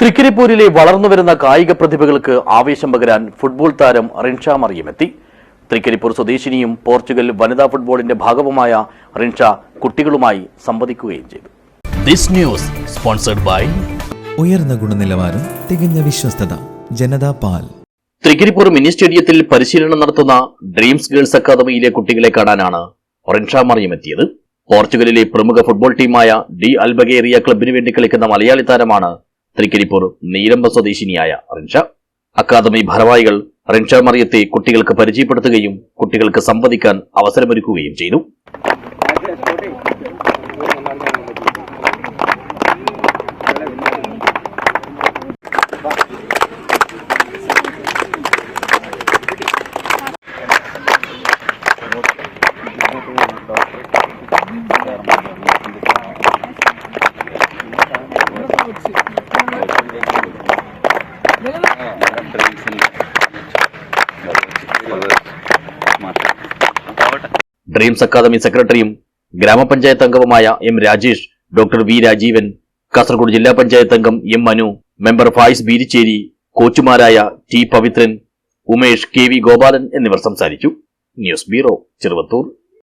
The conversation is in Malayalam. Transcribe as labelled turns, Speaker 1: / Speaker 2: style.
Speaker 1: തൃക്കരിപ്പൂരിലെ വളർന്നുവരുന്ന കായിക പ്രതിഭകൾക്ക് ആവേശം പകരാൻ ഫുട്ബോൾ താരം റിൻഷ മറിയം എത്തി. തൃക്കരിപ്പൂർ സ്വദേശിനിയും പോർച്ചുഗൽ വനിതാ ഫുട്ബോളിന്റെ ഭാഗവുമായ റിൻഷ കുട്ടികളുമായി സംവദിക്കുകയും ചെയ്തു.
Speaker 2: ദിസ് ന്യൂസ് സ്പോൺസർഡ് ബൈ
Speaker 3: ഉയർന്ന ഗുണനിലവാരം, തികഞ്ഞ വിശ്വസ്തത, ജനതാ പാൽ.
Speaker 1: തൃക്കരിപ്പൂർ മിനി സ്റ്റേഡിയത്തിൽ പരിശീലനം നടത്തുന്ന ഡ്രീംസ് ഗേൾസ് അക്കാദമിയിലെ കുട്ടികളെ കാണാനാണ് റിൻഷ മറിയം എത്തിയത്. പോർച്ചുഗലിലെ പ്രമുഖ ഫുട്ബോൾ ടീമായ ഡി അൽബഗേറിയ ക്ലബിനു വേണ്ടി കളിക്കുന്ന മലയാളി താരമാണ് തൃക്കരിപ്പൂർ നീലമ്പ സ്വദേശിനിയായ റിൻഷ. അക്കാദമി ഭാരവാഹികൾ റിൻഷ മറിയത്തെ കുട്ടികൾക്ക് പരിചയപ്പെടുത്തുകയും കുട്ടികൾക്ക് സംവദിക്കാൻ അവസരമൊരുക്കുകയും ചെയ്തു. ഡ്രീംസ് അക്കാദമി സെക്രട്ടറിയും ഗ്രാമപഞ്ചായത്ത് അംഗവുമായ M Rajesh, doctor V Rajeevan, Kasaragod ജില്ലാ പഞ്ചായത്ത് അംഗം എം മനു, മെമ്പർ ഫായിസ് ബീരിച്ചേരി, കോച്ചുമാരായ T Pavithran, Umesh, K V Gopalan എന്നിവർ സംസാരിച്ചു. News bureau, Cheruvathur.